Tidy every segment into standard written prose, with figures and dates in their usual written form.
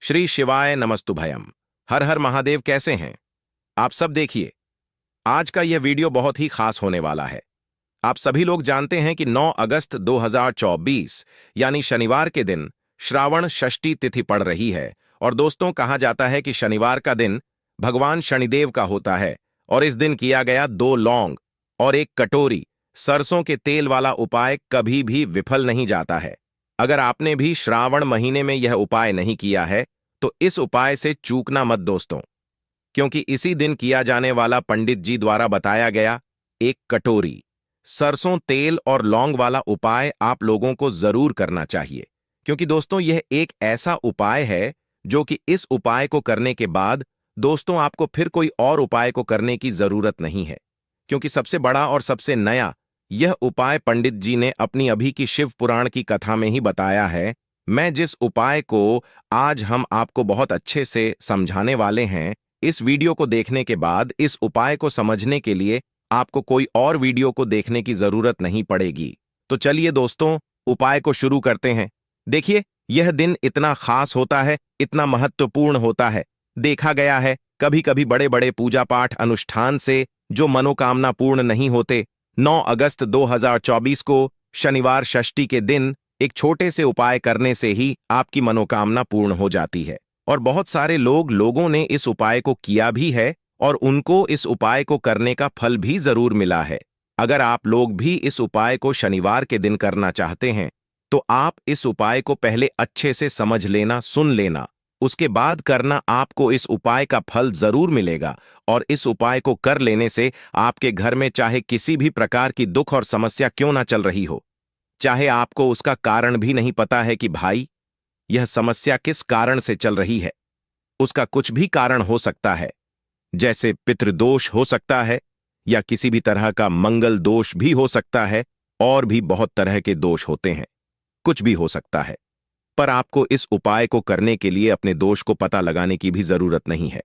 श्री शिवाय नमस्तुभयम। हर हर महादेव। कैसे हैं आप सब? देखिए, आज का यह वीडियो बहुत ही खास होने वाला है। आप सभी लोग जानते हैं कि 9 अगस्त 2024 यानी शनिवार के दिन श्रावण षष्ठी तिथि पड़ रही है। और दोस्तों, कहा जाता है कि शनिवार का दिन भगवान शनिदेव का होता है और इस दिन किया गया 2 लौंग और 1 कटोरी सरसों के तेल वाला उपाय कभी भी विफल नहीं जाता है। अगर आपने भी श्रावण महीने में यह उपाय नहीं किया है तो इस उपाय से चूकना मत दोस्तों, क्योंकि इसी दिन किया जाने वाला पंडित जी द्वारा बताया गया 1 कटोरी सरसों तेल और लौंग वाला उपाय आप लोगों को जरूर करना चाहिए। क्योंकि दोस्तों, यह एक ऐसा उपाय है जो कि इस उपाय को करने के बाद दोस्तों आपको फिर कोई और उपाय को करने की जरूरत नहीं है। क्योंकि सबसे बड़ा और सबसे नया यह उपाय पंडित जी ने अपनी अभी की शिव पुराण की कथा में ही बताया है। मैं जिस उपाय को आज हम आपको बहुत अच्छे से समझाने वाले हैं, इस वीडियो को देखने के बाद इस उपाय को समझने के लिए आपको कोई और वीडियो को देखने की जरूरत नहीं पड़ेगी। तो चलिए दोस्तों, उपाय को शुरू करते हैं। देखिए, यह दिन इतना खास होता है, इतना महत्वपूर्ण होता है। देखा गया है कभी कभी बड़े बड़े पूजा पाठ अनुष्ठान से जो मनोकामना पूर्ण नहीं होते, 9 अगस्त 2024 को शनिवार षष्ठी के दिन एक छोटे से उपाय करने से ही आपकी मनोकामना पूर्ण हो जाती है। और बहुत सारे लोगों ने इस उपाय को किया भी है और उनको इस उपाय को करने का फल भी जरूर मिला है। अगर आप लोग भी इस उपाय को शनिवार के दिन करना चाहते हैं तो आप इस उपाय को पहले अच्छे से समझ लेना, सुन लेना, उसके बाद करना। आपको इस उपाय का फल जरूर मिलेगा और इस उपाय को कर लेने से आपके घर में चाहे किसी भी प्रकार की दुख और समस्या क्यों ना चल रही हो, चाहे आपको उसका कारण भी नहीं पता है कि भाई यह समस्या किस कारण से चल रही है, उसका कुछ भी कारण हो सकता है। जैसे पितृदोष हो सकता है या किसी भी तरह का मंगल दोष भी हो सकता है, और भी बहुत तरह के दोष होते हैं, कुछ भी हो सकता है। पर आपको इस उपाय को करने के लिए अपने दोष को पता लगाने की भी जरूरत नहीं है।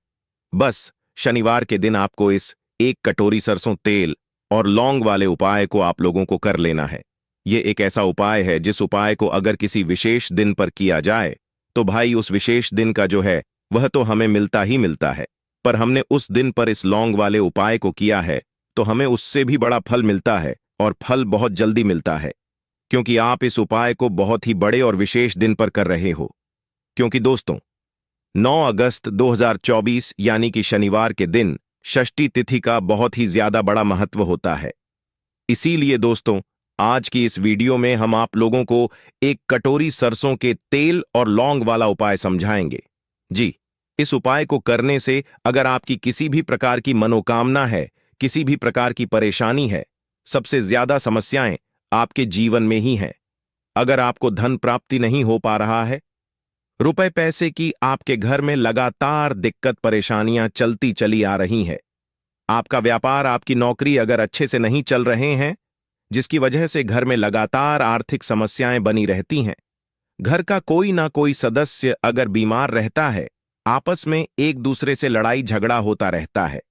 बस शनिवार के दिन आपको इस 1 कटोरी सरसों तेल और लौंग वाले उपाय को आप लोगों को कर लेना है। ये एक ऐसा उपाय है जिस उपाय को अगर किसी विशेष दिन पर किया जाए तो भाई उस विशेष दिन का जो है वह तो हमें मिलता ही मिलता है। पर हमने उस दिन पर इस लौंग वाले उपाय को किया है तो हमें उससे भी बड़ा फल मिलता है, और फल बहुत जल्दी मिलता है, क्योंकि आप इस उपाय को बहुत ही बड़े और विशेष दिन पर कर रहे हो। क्योंकि दोस्तों, 9 अगस्त 2024 यानी कि शनिवार के दिन षष्ठी तिथि का बहुत ही ज्यादा बड़ा महत्व होता है। इसीलिए दोस्तों, आज की इस वीडियो में हम आप लोगों को 1 कटोरी सरसों के तेल और लौंग वाला उपाय समझाएंगे। जी, इस उपाय को करने से अगर आपकी किसी भी प्रकार की मनोकामना है, किसी भी प्रकार की परेशानी है, सबसे ज्यादा समस्याएं आपके जीवन में ही हैं। अगर आपको धन प्राप्ति नहीं हो पा रहा है, रुपए पैसे की आपके घर में लगातार दिक्कत परेशानियां चलती चली आ रही हैं, आपका व्यापार, आपकी नौकरी अगर अच्छे से नहीं चल रहे हैं, जिसकी वजह से घर में लगातार आर्थिक समस्याएं बनी रहती हैं, घर का कोई ना कोई सदस्य अगर बीमार रहता है, आपस में एक दूसरे से लड़ाई झगड़ा होता रहता है,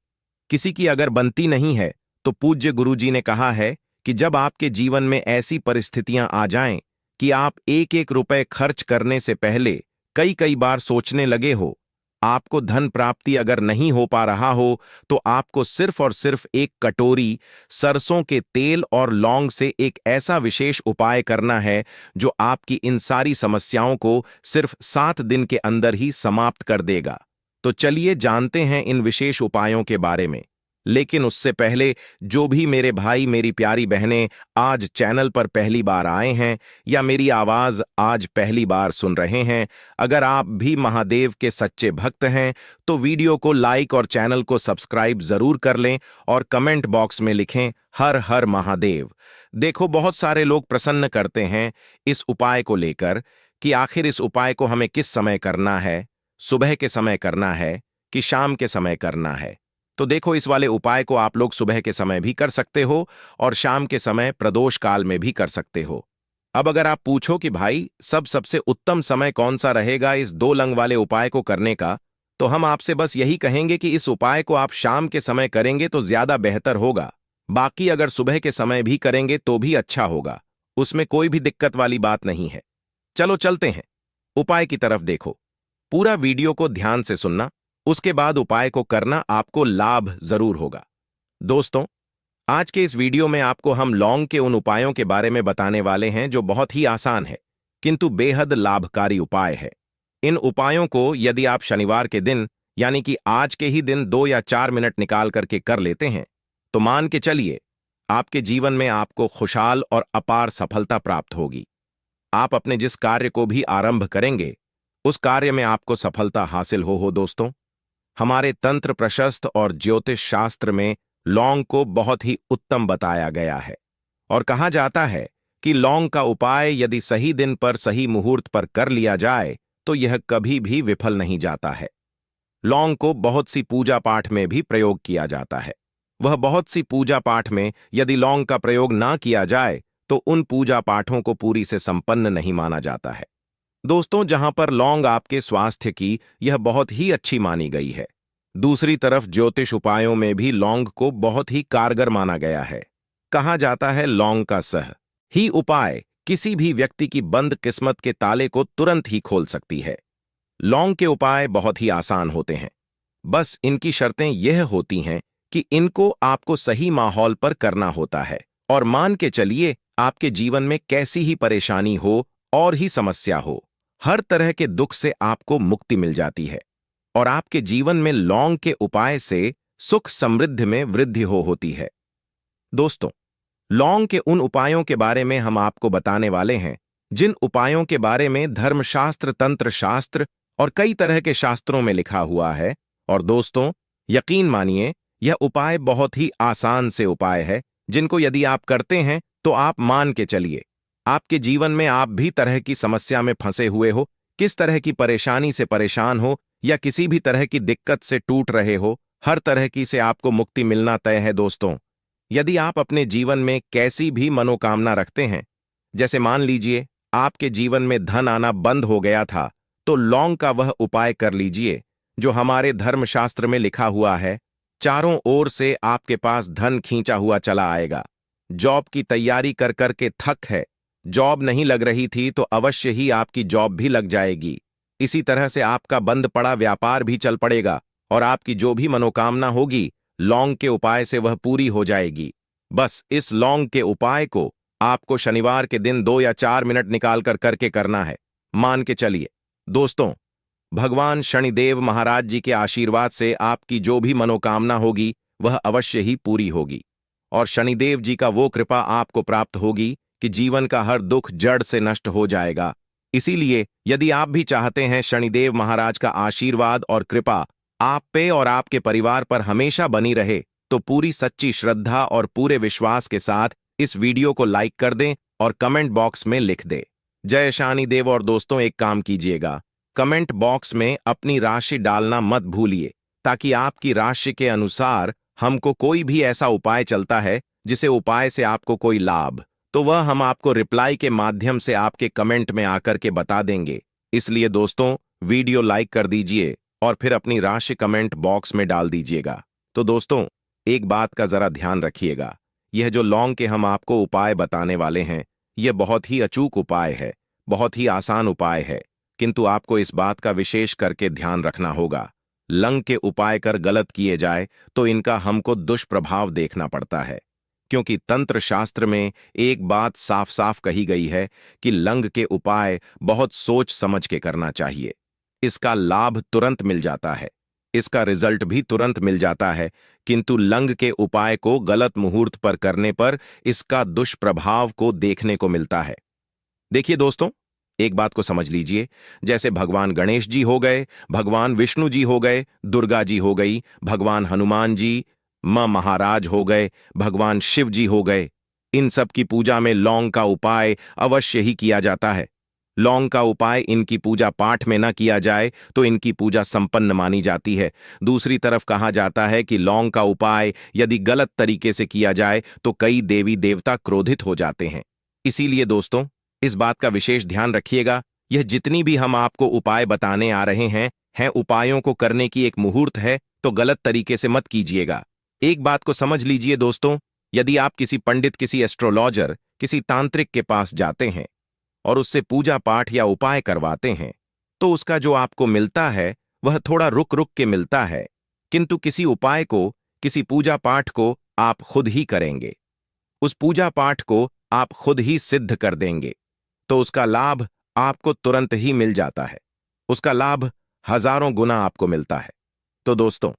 किसी की अगर बनती नहीं है, तो पूज्य गुरुजी ने कहा है कि जब आपके जीवन में ऐसी परिस्थितियां आ जाएं कि आप एक एक रुपए खर्च करने से पहले कई कई बार सोचने लगे हो, आपको धन प्राप्ति अगर नहीं हो पा रहा हो, तो आपको सिर्फ और सिर्फ 1 कटोरी सरसों के तेल और लौंग से एक ऐसा विशेष उपाय करना है जो आपकी इन सारी समस्याओं को सिर्फ 7 दिन के अंदर ही समाप्त कर देगा। तो चलिए जानते हैं इन विशेष उपायों के बारे में। लेकिन उससे पहले जो भी मेरे भाई मेरी प्यारी बहनें आज चैनल पर पहली बार आए हैं या मेरी आवाज आज पहली बार सुन रहे हैं, अगर आप भी महादेव के सच्चे भक्त हैं तो वीडियो को लाइक और चैनल को सब्सक्राइब जरूर कर लें और कमेंट बॉक्स में लिखें हर हर महादेव। देखो, बहुत सारे लोग प्रश्न करते हैं इस उपाय को लेकर कि आखिर इस उपाय को हमें किस समय करना है, सुबह के समय करना है कि शाम के समय करना है। तो देखो, इस वाले उपाय को आप लोग सुबह के समय भी कर सकते हो और शाम के समय प्रदोष काल में भी कर सकते हो। अब अगर आप पूछो कि भाई सबसे उत्तम समय कौन सा रहेगा इस 2 लौंग वाले उपाय को करने का, तो हम आपसे बस यही कहेंगे कि इस उपाय को आप शाम के समय करेंगे तो ज्यादा बेहतर होगा। बाकी अगर सुबह के समय भी करेंगे तो भी अच्छा होगा, उसमें कोई भी दिक्कत वाली बात नहीं है। चलो चलते हैं उपाय की तरफ। देखो, पूरा वीडियो को ध्यान से सुनना, उसके बाद उपाय को करना, आपको लाभ जरूर होगा। दोस्तों, आज के इस वीडियो में आपको हम लौंग के उन उपायों के बारे में बताने वाले हैं जो बहुत ही आसान है किंतु बेहद लाभकारी उपाय है। इन उपायों को यदि आप शनिवार के दिन यानी कि आज के ही दिन 2 या 4 मिनट निकाल करके कर लेते हैं तो मान के चलिए आपके जीवन में आपको खुशहाल और अपार सफलता प्राप्त होगी। आप अपने जिस कार्य को भी आरंभ करेंगे उस कार्य में आपको सफलता हासिल हो। दोस्तों, हमारे तंत्र प्रशस्त्र और ज्योतिष शास्त्र में लौंग को बहुत ही उत्तम बताया गया है और कहा जाता है कि लौंग का उपाय यदि सही दिन पर सही मुहूर्त पर कर लिया जाए तो यह कभी भी विफल नहीं जाता है। लौंग को बहुत सी पूजा पाठ में भी प्रयोग किया जाता है। वह बहुत सी पूजा पाठ में यदि लौंग का प्रयोग ना किया जाए तो उन पूजा पाठों को पूरी से संपन्न नहीं माना जाता है। दोस्तों, जहां पर लौंग आपके स्वास्थ्य की यह बहुत ही अच्छी मानी गई है, दूसरी तरफ ज्योतिष उपायों में भी लौंग को बहुत ही कारगर माना गया है। कहा जाता है लौंग का सह ही उपाय किसी भी व्यक्ति की बंद किस्मत के ताले को तुरंत ही खोल सकती है। लौंग के उपाय बहुत ही आसान होते हैं, बस इनकी शर्तें यह होती हैं कि इनको आपको सही माहौल पर करना होता है और मान के चलिए आपके जीवन में कैसी ही परेशानी हो और ही समस्या हो, हर तरह के दुख से आपको मुक्ति मिल जाती है और आपके जीवन में लौंग के उपाय से सुख समृद्धि में वृद्धि होती है। दोस्तों, लौंग के उन उपायों के बारे में हम आपको बताने वाले हैं जिन उपायों के बारे में धर्मशास्त्र, तंत्र शास्त्र और कई तरह के शास्त्रों में लिखा हुआ है। और दोस्तों, यकीन मानिए यह उपाय बहुत ही आसान से उपाय है जिनको यदि आप करते हैं तो आप मान के चलिए आपके जीवन में आप भी तरह की समस्या में फंसे हुए हो, किस तरह की परेशानी से परेशान हो या किसी भी तरह की दिक्कत से टूट रहे हो, हर तरह की से आपको मुक्ति मिलना तय है। दोस्तों, यदि आप अपने जीवन में कैसी भी मनोकामना रखते हैं, जैसे मान लीजिए आपके जीवन में धन आना बंद हो गया था, तो लौंग का वह उपाय कर लीजिए जो हमारे धर्मशास्त्र में लिखा हुआ है। चारों ओर से आपके पास धन खींचा हुआ चला आएगा। जॉब की तैयारी कर करके थक है, जॉब नहीं लग रही थी तो अवश्य ही आपकी जॉब भी लग जाएगी। इसी तरह से आपका बंद पड़ा व्यापार भी चल पड़ेगा और आपकी जो भी मनोकामना होगी लौंग के उपाय से वह पूरी हो जाएगी। बस इस लौंग के उपाय को आपको शनिवार के दिन 2 या 4 मिनट निकाल कर करके करना है। मान के चलिए दोस्तों, भगवान शनिदेव महाराज जी के आशीर्वाद से आपकी जो भी मनोकामना होगी वह अवश्य ही पूरी होगी और शनिदेव जी का वो कृपा आपको प्राप्त होगी कि जीवन का हर दुख जड़ से नष्ट हो जाएगा। इसीलिए यदि आप भी चाहते हैं शनिदेव महाराज का आशीर्वाद और कृपा आप पे और आपके परिवार पर हमेशा बनी रहे, तो पूरी सच्ची श्रद्धा और पूरे विश्वास के साथ इस वीडियो को लाइक कर दें और कमेंट बॉक्स में लिख दें जय शनिदेव। और दोस्तों, एक काम कीजिएगा, कमेंट बॉक्स में अपनी राशि डालना मत भूलिए ताकि आपकी राशि के अनुसार हमको कोई भी ऐसा उपाय चलता है जिसे उपाय से आपको कोई लाभ, तो वह हम आपको रिप्लाई के माध्यम से आपके कमेंट में आकर के बता देंगे। इसलिए दोस्तों, वीडियो लाइक कर दीजिए और फिर अपनी राशि कमेंट बॉक्स में डाल दीजिएगा। तो दोस्तों, एक बात का जरा ध्यान रखिएगा, यह जो लौंग के हम आपको उपाय बताने वाले हैं यह बहुत ही अचूक उपाय है, बहुत ही आसान उपाय है, किंतु आपको इस बात का विशेष करके ध्यान रखना होगा। लौंग के उपाय कर गलत किए जाए तो इनका हमको दुष्प्रभाव देखना पड़ता है, क्योंकि तंत्र शास्त्र में एक बात साफ साफ कही गई है कि लौंग के उपाय बहुत सोच समझ के करना चाहिए। इसका लाभ तुरंत मिल जाता है, इसका रिजल्ट भी तुरंत मिल जाता है, किंतु लौंग के उपाय को गलत मुहूर्त पर करने पर इसका दुष्प्रभाव को देखने को मिलता है। देखिए दोस्तों, एक बात को समझ लीजिए, जैसे भगवान गणेश जी हो गए, भगवान विष्णु जी हो गए, दुर्गा जी हो गई, भगवान हनुमान जी, मां महाराज हो गए, भगवान शिव जी हो गए, इन सब की पूजा में लौंग का उपाय अवश्य ही किया जाता है। लौंग का उपाय इनकी पूजा पाठ में न किया जाए तो इनकी पूजा संपन्न मानी जाती है। दूसरी तरफ कहा जाता है कि लौंग का उपाय यदि गलत तरीके से किया जाए तो कई देवी देवता क्रोधित हो जाते हैं। इसीलिए दोस्तों, इस बात का विशेष ध्यान रखिएगा, यह जितनी भी हम आपको उपाय बताने आ रहे हैं उपायों को करने की एक मुहूर्त है, तो गलत तरीके से मत कीजिएगा। एक बात को समझ लीजिए दोस्तों, यदि आप किसी पंडित, किसी एस्ट्रोलॉजर, किसी तांत्रिक के पास जाते हैं और उससे पूजा पाठ या उपाय करवाते हैं, तो उसका जो आपको मिलता है वह थोड़ा रुक रुक के मिलता है, किंतु किसी उपाय को, किसी पूजा पाठ को आप खुद ही करेंगे, उस पूजा पाठ को आप खुद ही सिद्ध कर देंगे, तो उसका लाभ आपको तुरंत ही मिल जाता है। उसका लाभ हजारों गुना आपको मिलता है। तो दोस्तों,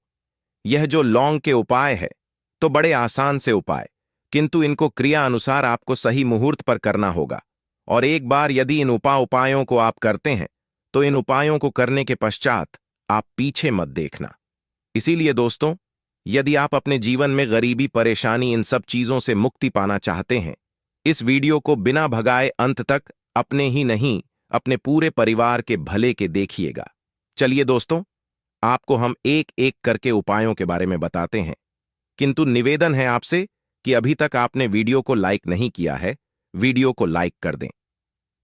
यह जो लौंग के उपाय है तो बड़े आसान से उपाय, किंतु इनको क्रिया अनुसार आपको सही मुहूर्त पर करना होगा। और एक बार यदि इन उपायों को आप करते हैं तो इन उपायों को करने के पश्चात आप पीछे मत देखना। इसीलिए दोस्तों, यदि आप अपने जीवन में गरीबी, परेशानी, इन सब चीजों से मुक्ति पाना चाहते हैं, इस वीडियो को बिना भगाए अंत तक अपने ही नहीं, अपने पूरे परिवार के भले के देखिएगा। चलिए दोस्तों, आपको हम एक एक करके उपायों के बारे में बताते हैं, किंतु निवेदन है आपसे कि अभी तक आपने वीडियो को लाइक नहीं किया है, वीडियो को लाइक कर दें।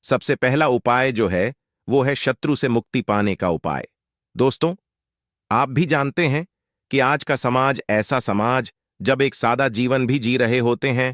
सबसे पहला उपाय जो है वो है शत्रु से मुक्ति पाने का उपाय। दोस्तों, आप भी जानते हैं कि आज का समाज ऐसा समाज, जब एक सादा जीवन भी जी रहे होते हैं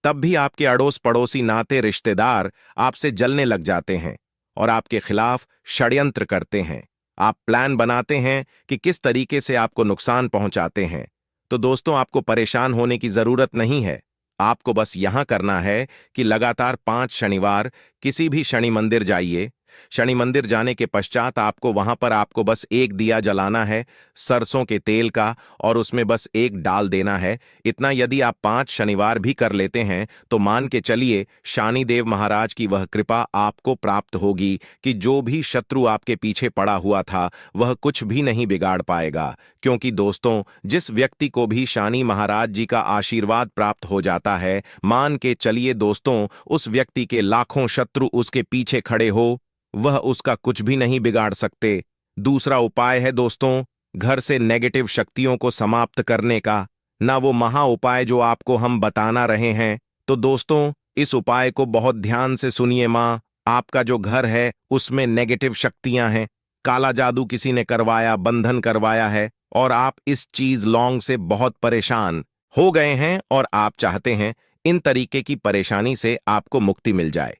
तब भी आपके अड़ोस पड़ोसी, नाते रिश्तेदार आपसे जलने लग जाते हैं और आपके खिलाफ षड्यंत्र करते हैं। आप प्लान बनाते हैं कि किस तरीके से आपको नुकसान पहुंचाते हैं। तो दोस्तों, आपको परेशान होने की जरूरत नहीं है। आपको बस यहां करना है कि लगातार 5 शनिवार किसी भी शनि मंदिर जाइए। शनि मंदिर जाने के पश्चात आपको बस एक दिया जलाना है सरसों के तेल का, और उसमें बस एक डाल देना है। इतना यदि आप 5 शनिवार भी कर लेते हैं तो मान के चलिए शनिदेव महाराज की वह कृपा आपको प्राप्त होगी कि जो भी शत्रु आपके पीछे पड़ा हुआ था वह कुछ भी नहीं बिगाड़ पाएगा। क्योंकि दोस्तों, जिस व्यक्ति को भी शनि महाराज जी का आशीर्वाद प्राप्त हो जाता है, मान के चलिए दोस्तों, उस व्यक्ति के लाखों शत्रु उसके पीछे खड़े हो, वह उसका कुछ भी नहीं बिगाड़ सकते। दूसरा उपाय है दोस्तों, घर से नेगेटिव शक्तियों को समाप्त करने का, ना वो महा उपाय जो आपको हम बताना रहे हैं। तो दोस्तों, इस उपाय को बहुत ध्यान से सुनिए। माँ, आपका जो घर है उसमें नेगेटिव शक्तियां हैं, काला जादू किसी ने करवाया, बंधन करवाया है, और आप इस चीज लौंग से बहुत परेशान हो गए हैं और आप चाहते हैं इन तरीके की परेशानी से आपको मुक्ति मिल जाए।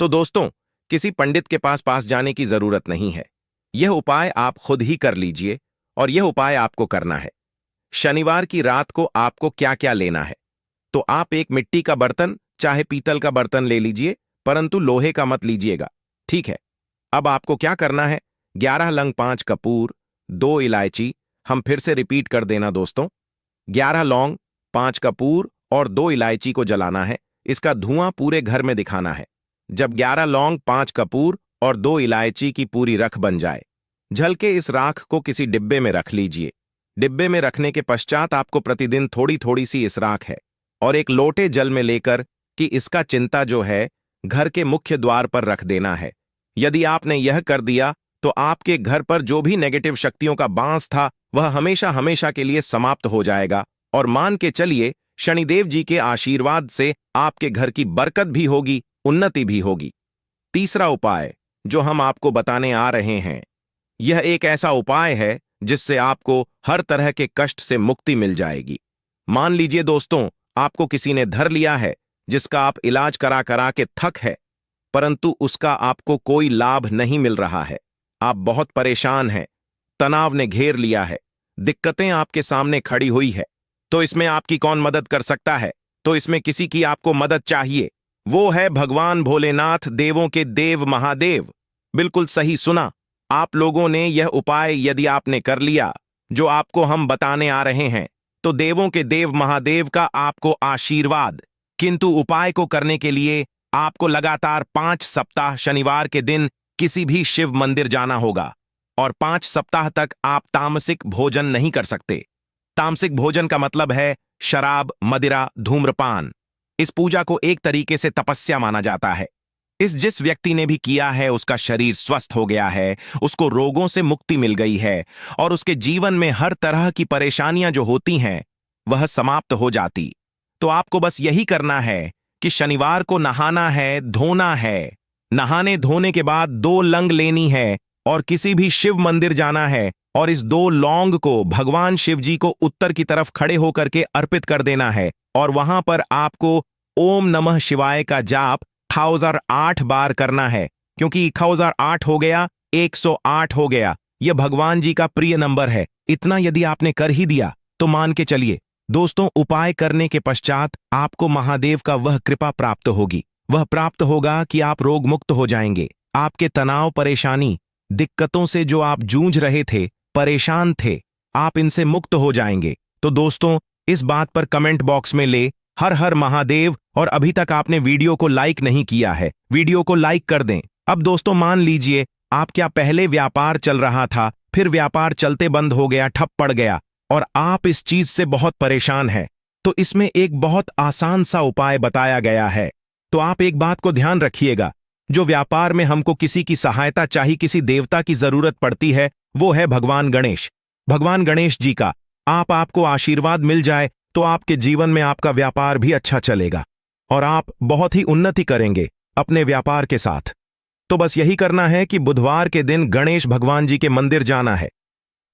तो दोस्तों, किसी पंडित के पास जाने की जरूरत नहीं है। यह उपाय आप खुद ही कर लीजिए, और यह उपाय आपको करना है। शनिवार की रात को आपको क्या क्या लेना है, तो आप एक मिट्टी का बर्तन, चाहे पीतल का बर्तन ले लीजिए, परंतु लोहे का मत लीजिएगा, ठीक है। अब आपको क्या करना है, 11 लंग 5 कपूर, 2 इलायची, हम फिर से रिपीट कर देना दोस्तों, 11 लौंग, 5 कपूर और 2 इलायची को जलाना है। इसका धुआं पूरे घर में दिखाना है। जब 11 लौंग, 5 कपूर और 2 इलायची की पूरी रख बन जाए, झलके इस राख को किसी डिब्बे में रख लीजिए। डिब्बे में रखने के पश्चात आपको प्रतिदिन थोड़ी थोड़ी सी इस राख है और एक लोटे जल में लेकर कि इसका चिंता जो है घर के मुख्य द्वार पर रख देना है। यदि आपने यह कर दिया तो आपके घर पर जो भी नेगेटिव शक्तियों का बांस था वह हमेशा हमेशा के लिए समाप्त हो जाएगा, और मान के चलिए शनिदेव जी के आशीर्वाद से आपके घर की बरकत भी होगी, उन्नति भी होगी। तीसरा उपाय जो हम आपको बताने आ रहे हैं, यह एक ऐसा उपाय है जिससे आपको हर तरह के कष्ट से मुक्ति मिल जाएगी। मान लीजिए दोस्तों, आपको किसी ने धर लिया है जिसका आप इलाज करा करा के थक है, परंतु उसका आपको कोई लाभ नहीं मिल रहा है। आप बहुत परेशान हैं, तनाव ने घेर लिया है, दिक्कतें आपके सामने खड़ी हुई है। तो इसमें आपकी कौन मदद कर सकता है? तो इसमें किसी की आपको मदद चाहिए, वो है भगवान भोलेनाथ, देवों के देव महादेव। बिल्कुल सही सुना आप लोगों ने। यह उपाय यदि आपने कर लिया जो आपको हम बताने आ रहे हैं, तो देवों के देव महादेव का आपको आशीर्वाद। किंतु उपाय को करने के लिए आपको लगातार 5 सप्ताह शनिवार के दिन किसी भी शिव मंदिर जाना होगा, और 5 सप्ताह तक आप तामसिक भोजन नहीं कर सकते। तामसिक भोजन का मतलब है शराब, मदिरा, धूम्रपान। इस पूजा को एक तरीके से तपस्या माना जाता है। जिस व्यक्ति ने भी किया है उसका शरीर स्वस्थ हो गया है, उसको रोगों से मुक्ति मिल गई है, और उसके जीवन में हर तरह की परेशानियां जो होती हैं वह समाप्त हो जाती। तो आपको बस यही करना है कि शनिवार को नहाना है, धोना है। नहाने धोने के बाद 2 लंग लेनी है और किसी भी शिव मंदिर जाना है, और इस 2 लौंग को भगवान शिव जी को उत्तर की तरफ खड़े होकर के अर्पित कर देना है, और वहां पर आपको ओम नमः शिवाय का जाप 1008 बार करना है। क्योंकि 1008 हो गया, 108 हो गया। यह भगवान जी का प्रिय नंबर है। इतना यदि आपने कर ही दिया तो मान के चलिए दोस्तों, उपाय करने के पश्चात आपको महादेव का वह कृपा प्राप्त होगी। वह प्राप्त होगा कि आप रोग मुक्त हो जाएंगे। आपके तनाव, परेशानी, दिक्कतों से जो आप जूझ रहे थे, परेशान थे, आप इनसे मुक्त हो जाएंगे। तो दोस्तों, इस बात पर कमेंट बॉक्स में ले हर हर महादेव। और अभी तक आपने वीडियो को लाइक नहीं किया है, वीडियो को लाइक कर दें। अब दोस्तों मान लीजिए आप क्या पहले व्यापार चल रहा था, फिर व्यापार चलते बंद हो गया, ठप पड़ गया और आप इस चीज से बहुत परेशान हैं, तो इसमें एक बहुत आसान सा उपाय बताया गया है। तो आप एक बात को ध्यान रखिएगा, जो व्यापार में हमको किसी की सहायता चाहिए, किसी देवता की जरूरत पड़ती है, वो है भगवान गणेश। भगवान गणेश जी का आपको आशीर्वाद मिल जाए तो आपके जीवन में आपका व्यापार भी अच्छा चलेगा और आप बहुत ही उन्नति करेंगे अपने व्यापार के साथ। तो बस यही करना है कि बुधवार के दिन गणेश भगवान जी के मंदिर जाना है।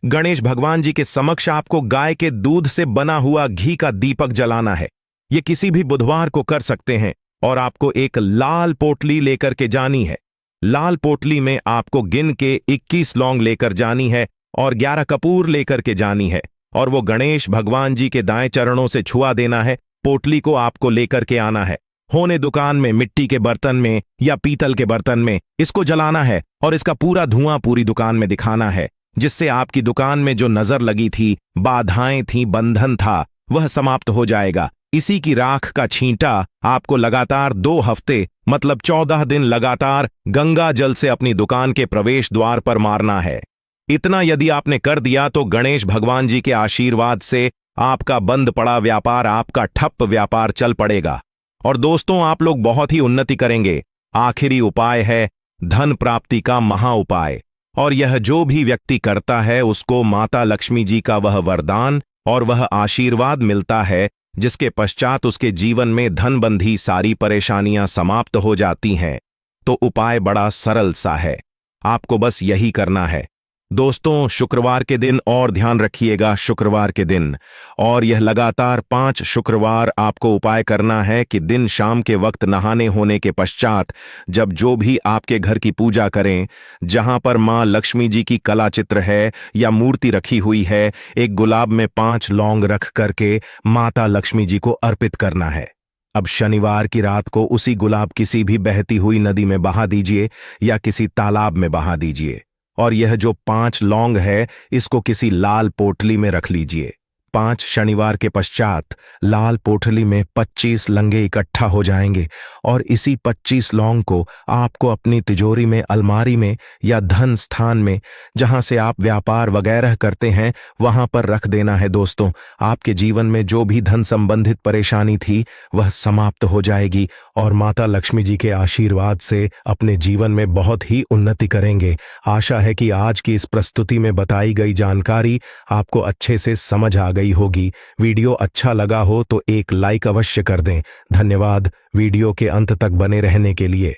गणेश भगवान जी के समक्ष आपको गाय के दूध से बना हुआ घी का दीपक जलाना है। ये किसी भी बुधवार को कर सकते हैं और आपको एक लाल पोटली लेकर के जानी है। लाल पोटली में आपको गिन के 21 लौंग लेकर जानी है और 11 कपूर लेकर के जानी है और वो गणेश भगवान जी के दाएं चरणों से छुआ देना है। पोटली को आपको लेकर के आना है। होने दुकान में मिट्टी के बर्तन में या पीतल के बर्तन में इसको जलाना है और इसका पूरा धुआं पूरी दुकान में दिखाना है, जिससे आपकी दुकान में जो नजर लगी थी, बाधाएं थी, बंधन था, वह समाप्त हो जाएगा। इसी की राख का छींटा आपको लगातार 2 हफ्ते मतलब 14 दिन लगातार गंगा जल से अपनी दुकान के प्रवेश द्वार पर मारना है। इतना यदि आपने कर दिया तो गणेश भगवान जी के आशीर्वाद से आपका बंद पड़ा व्यापार, आपका ठप व्यापार चल पड़ेगा और दोस्तों आप लोग बहुत ही उन्नति करेंगे। आखिरी उपाय है धन प्राप्ति का महा उपाय, और यह जो भी व्यक्ति करता है उसको माता लक्ष्मी जी का वह वरदान और वह आशीर्वाद मिलता है, जिसके पश्चात उसके जीवन में धनबंधी सारी परेशानियां समाप्त हो जाती हैं। तो उपाय बड़ा सरल सा है, आपको बस यही करना है दोस्तों। शुक्रवार के दिन और ध्यान रखिएगा, शुक्रवार के दिन, और यह लगातार 5 शुक्रवार आपको उपाय करना है कि दिन शाम के वक्त नहाने होने के पश्चात जब जो भी आपके घर की पूजा करें, जहां पर मां लक्ष्मी जी की कला चित्र है या मूर्ति रखी हुई है, एक गुलाब में 5 लौंग रख करके माता लक्ष्मी जी को अर्पित करना है। अब शनिवार की रात को उसी गुलाब किसी भी बहती हुई नदी में बहा दीजिए या किसी तालाब में बहा दीजिए, और यह जो 5 लौंग है इसको किसी लाल पोटली में रख लीजिए। 5 शनिवार के पश्चात लाल पोटली में 25 लंगे इकट्ठा हो जाएंगे और इसी 25 लौंग को आपको अपनी तिजोरी में, अलमारी में या धन स्थान में, जहां से आप व्यापार वगैरह करते हैं, वहां पर रख देना है। दोस्तों, आपके जीवन में जो भी धन संबंधित परेशानी थी वह समाप्त हो जाएगी और माता लक्ष्मी जी के आशीर्वाद से अपने जीवन में बहुत ही उन्नति करेंगे। आशा है कि आज की इस प्रस्तुति में बताई गई जानकारी आपको अच्छे से समझ आ गई होगी। वीडियो अच्छा लगा हो तो एक लाइक अवश्य कर दें। धन्यवाद वीडियो के अंत तक बने रहने के लिए।